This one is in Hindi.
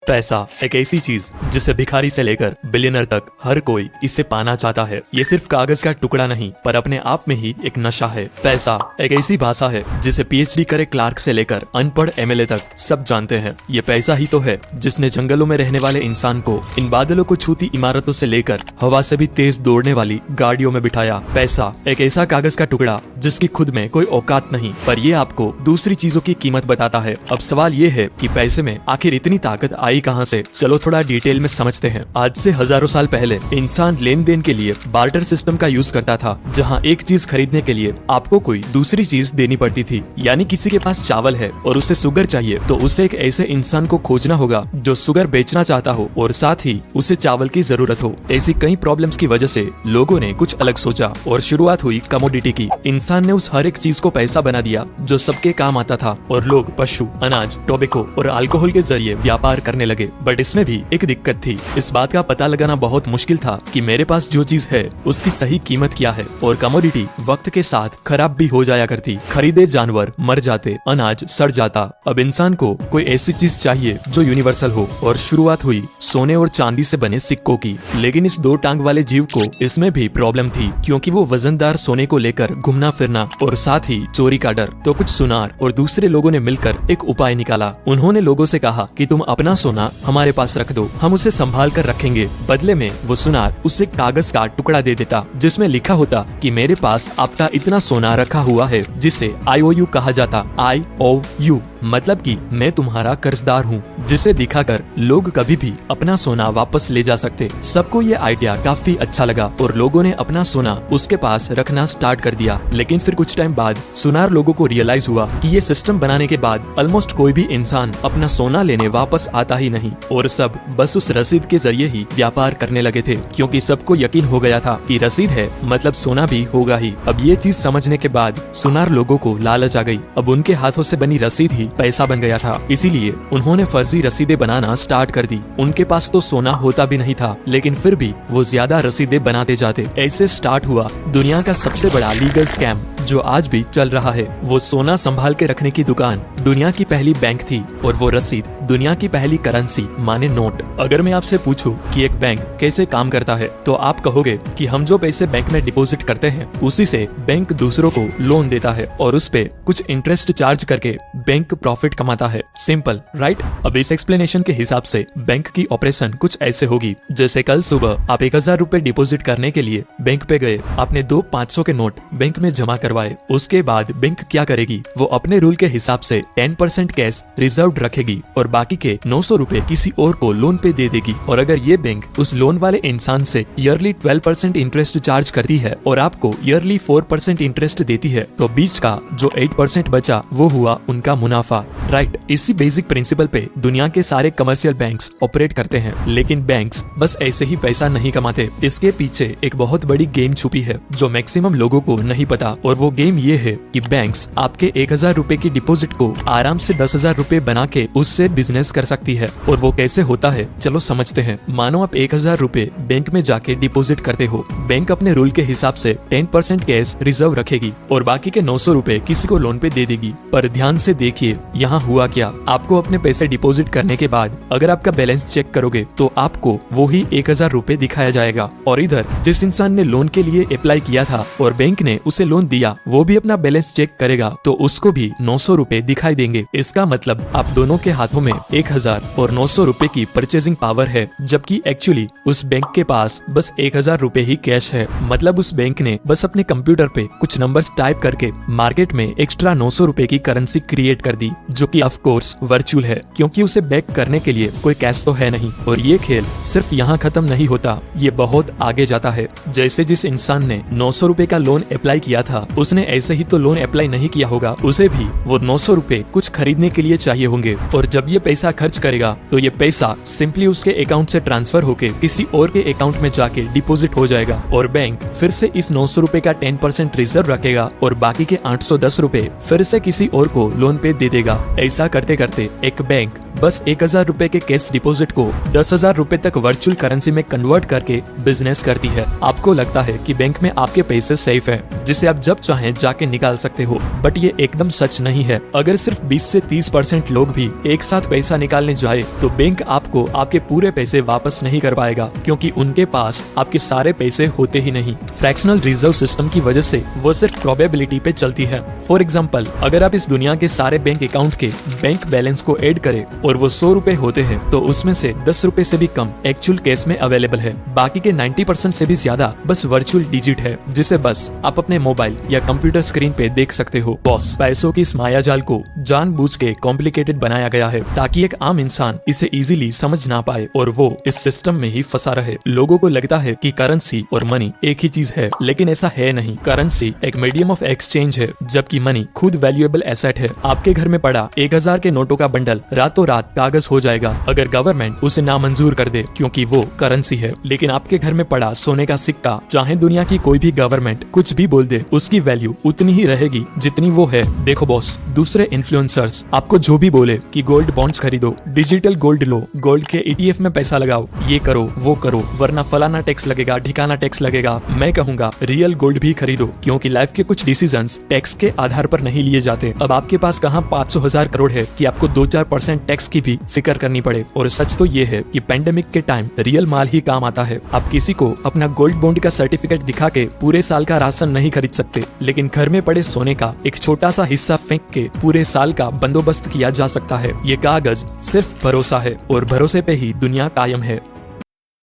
पैसा एक ऐसी चीज जिसे भिखारी से लेकर बिलियनर तक हर कोई इसे पाना चाहता है। ये सिर्फ कागज का टुकड़ा नहीं पर अपने आप में ही एक नशा है। पैसा एक ऐसी भाषा है जिसे पीएचडी करे क्लार्क से लेकर अनपढ़ एमएलए तक सब जानते हैं। ये पैसा ही तो है जिसने जंगलों में रहने वाले इंसान को इन बादलों को छूती इमारतों से लेकर हवा से भी तेज दौड़ने वाली गाड़ियों में बिठाया। पैसा एक ऐसा कागज का टुकड़ा जिसकी खुद में कोई औकात नहीं पर ये आपको दूसरी चीजों की कीमत बताता है। अब सवाल ये है कि पैसे में आखिर इतनी ताकत आई कहां से? चलो थोड़ा डिटेल में समझते हैं। आज से हजारों साल पहले इंसान लेन देन के लिए बार्टर सिस्टम का यूज करता था, जहां एक चीज खरीदने के लिए आपको कोई दूसरी चीज देनी पड़ती थी। यानी किसी के पास चावल है और उसे शुगर चाहिए तो उसे एक ऐसे इंसान को खोजना होगा जो शुगर बेचना चाहता हो और साथ ही उसे चावल की जरूरत हो। ऐसी कई प्रॉब्लम्स की वजह से लोगों ने कुछ अलग सोचा और शुरुआत हुई कमोडिटी की। इंसान ने उस हर एक चीज को पैसा बना दिया जो सबके काम आता था और लोग पशु, अनाज, टोबैको और अल्कोहल के जरिए व्यापार करने लगे। बट इसमें भी एक दिक्कत थी। इस बात का पता लगाना बहुत मुश्किल था कि मेरे पास जो चीज है उसकी सही कीमत क्या है। और कमोडिटी वक्त के साथ खराब भी हो जाया करती। खरीदे जानवर मर जाते, अनाज सड़ जाता। अब इंसान को कोई ऐसी चीज चाहिए जो यूनिवर्सल हो और शुरुआत हुई सोने और चांदी से बने सिक्कों की। लेकिन इस दो टांग वाले जीव को इसमें भी प्रॉब्लम थी, क्योंकि वो वजनदार सोने को लेकर घूमना फिरना और साथ ही चोरी का डर। तो कुछ सुनार और दूसरे लोगों ने मिलकर एक उपाय निकाला। उन्होंने लोगों से कहा कि तुम अपना सोना हमारे पास रख दो, हम उसे संभाल कर रखेंगे। बदले में वो सुनार उसे कागज का टुकड़ा दे देता जिसमें लिखा होता कि मेरे पास आपका इतना सोना रखा हुआ है, जिसे IOU कहा जाता। IOU मतलब कि मैं तुम्हारा कर्जदार हूँ, जिसे दिखाकर लोग कभी भी अपना सोना वापस ले जा सकते। सबको ये आइडिया काफी अच्छा लगा और लोगों ने अपना सोना उसके पास रखना स्टार्ट कर दिया। लेकिन फिर कुछ टाइम बाद सुनार लोगों को रियलाइज हुआ कि ये सिस्टम बनाने के बाद ऑलमोस्ट कोई भी इंसान अपना सोना लेने वापस आता ही नहीं और सब बस उस रसीद के जरिए ही व्यापार करने लगे थे, क्योंकि सबको यकीन हो गया था कि रसीद है मतलब सोना भी होगा ही। अब ये चीज समझने के बाद सुनार लोगों को लालच आ गई। अब उनके हाथों से बनी रसीद ही पैसा बन गया था, इसीलिए उन्होंने फर्जी रसीदें बनाना स्टार्ट कर दी। उनके पास तो सोना होता भी नहीं था, लेकिन फिर भी वो ज्यादा रसीदें बनाते जाते। ऐसे स्टार्ट हुआ दुनिया का सबसे बड़ा लीगल स्कैम जो आज भी चल रहा है। वो सोना संभाल के रखने की दुकान दुनिया की पहली बैंक थी और वो रसीद दुनिया की पहली करेंसी माने नोट। अगर मैं आपसे पूछूं कि एक बैंक कैसे काम करता है तो आप कहोगे कि हम जो पैसे बैंक में डिपॉजिट करते हैं उसी से बैंक दूसरों को लोन देता है और उस पे कुछ इंटरेस्ट चार्ज करके बैंक प्रॉफिट कमाता है। Simple, right? अब इस एक्सप्लेनेशन के हिसाब से बैंक की ऑपरेशन कुछ ऐसे होगी जैसे कल सुबह आप 1000 रुपए डिपॉजिट करने के लिए बैंक पे गए। आपने 2 500 के नोट बैंक में जमा करवाए। उसके बाद बैंक क्या करेगी? वो अपने रूल के हिसाब से 10% कैश रिजर्व रखेगी और बाकी के 900 रुपए किसी और को लोन पे दे देगी। और अगर ये बैंक उस लोन वाले इंसान से ईयरली 12% इंटरेस्ट चार्ज करती है और आपको ईयरली 4% इंटरेस्ट देती है तो बीच का जो 8% बचा वो हुआ उनका मुनाफा, राइट? इसी बेसिक प्रिंसिपल पे दुनिया के सारे कमर्शियल बैंक्स ऑपरेट करते हैं। लेकिन बैंक्स बस ऐसे ही पैसा नहीं कमाते। इसके पीछे एक बहुत बड़ी गेम छुपी है जो मैक्सिमम लोगों को नहीं पता। और वो गेम ये है कि बैंक्स आपके 1000 रुपए की डिपॉजिट को आराम से 10,000 रुपए बना के उससे बिजनेस कर सकती है। और वो कैसे होता है चलो समझते हैं। मानो आप 1000 रुपए बैंक में जाके डिपॉजिट करते हो। बैंक अपने रूल के हिसाब से 10% कैश रिजर्व रखेगी और बाकी के 900 रुपए किसी को लोन पे दे देगी। पर ध्यान से देखिए यहाँ हुआ क्या। आपको अपने पैसे डिपॉजिट करने के बाद अगर आपका बैलेंस चेक करोगे तो आपको वो ही 1000 रुपए दिखाया जाएगा। और इधर जिस इंसान ने लोन के लिए अप्लाई किया था और बैंक ने उसे लोन दिया वो भी अपना बैलेंस चेक करेगा तो उसको भी 900 रुपए दिखाई देंगे। इसका मतलब आप दोनों के हाथों में 1000 और 900 रुपए की परचेजिंग पावर है, जबकि एक्चुअली उस बैंक के पास बस 1000 रुपए ही कैश है। मतलब उस बैंक ने बस अपने कंप्यूटर पे कुछ नंबर्स टाइप करके मार्केट में एक्स्ट्रा 900 रुपए की करेंसी क्रिएट कर दी, जो कि ऑफ कोर्स वर्चुअल है क्योंकि उसे बैक करने के लिए कोई कैश तो है नहीं। और ये खेल सिर्फ यहाँ खत्म नहीं होता, ये बहुत आगे जाता है। जैसे जिस इंसान ने 900 रुपए का लोन अप्लाई किया था उसने ऐसे ही तो लोन अप्लाई नहीं किया होगा, उसे भी वो 900 रुपए कुछ खरीदने के लिए चाहिए होंगे। और जब ये पैसा खर्च करेगा तो ये पैसा सिंपली उसके अकाउंट से ट्रांसफर होके किसी और के अकाउंट में जाके डिपॉजिट हो जाएगा और बैंक फिर से इस 900 रुपए का 10% रिजर्व रखेगा और बाकी के 810 रुपए फिर से किसी और को लोन पे दे देगा। ऐसा करते करते एक बैंक बस 1000 रुपए के कैश डिपॉजिट को 10,000 रुपए तक वर्चुअल करेंसी में कन्वर्ट करके बिजनेस करती है। आपको लगता है कि बैंक में आपके पैसे सेफ है जिसे आप जब चाहें जाके निकाल सकते हो। बट ये एकदम सच नहीं है। अगर सिर्फ 20 से 30% लोग भी एक साथ पैसा निकालने जाए तो बैंक आपको आपके पूरे पैसे वापस नहीं कर पाएगा, क्योंकि उनके पास आपके सारे पैसे होते ही नहीं। फ्रैक्शनल रिजर्व सिस्टम की वजह से वो सिर्फ प्रोबेबिलिटी पे चलती है। फॉर एग्जाम्पल, अगर आप इस दुनिया के सारे बैंक अकाउंट के बैंक बैलेंस को ऐड करें और वो 100 रुपए होते हैं, तो उसमें से 10 रुपए से भी कम एक्चुअल केस में अवेलेबल है। बाकी के 90% से भी ज्यादा बस वर्चुअल डिजिट है, जिसे बस आप अपने मोबाइल या कंप्यूटर स्क्रीन पे देख सकते हो। बॉस, पैसों की इस मायाजाल को जानबूझ के कॉम्प्लिकेटेड बनाया गया है ताकि एक आम इंसान इसे इजीली समझ ना पाए और वो इस सिस्टम में ही फंसा रहे। लोगों को लगता है कि करेंसी और मनी एक ही चीज है, लेकिन ऐसा है नहीं। करेंसी एक मीडियम ऑफ एक्सचेंज है, जबकि मनी खुद वैल्यूएबल एसेट है। आपके घर में पड़ा 1000 के नोटों का बंडल रातों रात कागज हो जाएगा अगर गवर्नमेंट उसे नामंजूर कर दे, क्योंकि वो करेंसी है। लेकिन आपके घर में पड़ा सोने का सिक्का, चाहे दुनिया की कोई भी गवर्नमेंट कुछ भी बोल दे, उसकी वैल्यू उतनी ही रहेगी जितनी वो है। देखो बॉस, दूसरे इन्फ्लुएंसर्स आपको जो भी बोले कि गोल्ड बॉन्ड्स खरीदो, डिजिटल गोल्ड लो, गोल्ड के ETF में पैसा लगाओ, ये करो वो करो, वरना फलाना टैक्स लगेगा, ठिकाना टैक्स लगेगा, मैं कहूंगा रियल गोल्ड भी खरीदो, क्योंकि लाइफ के कुछ डिसीजंस टैक्स के आधार पर नहीं लिए जाते। अब आपके पास कहाँ 500,000 करोड़ है कि आपको 2-4% टैक्स की भी फिक्र करनी पड़े। और सच तो ये है कि पेंडेमिक के टाइम रियल माल ही काम आता है। आप किसी को अपना गोल्ड बॉन्ड का सर्टिफिकेट दिखा के पूरे साल का राशन नहीं खरीद सकते, लेकिन घर में पड़े सोने का एक छोटा सा हिस्सा फेंक के पूरे साल का बंदोबस्त किया जा सकता है। ये कागज सिर्फ भरोसा है और भरोसे पे ही दुनिया कायम है।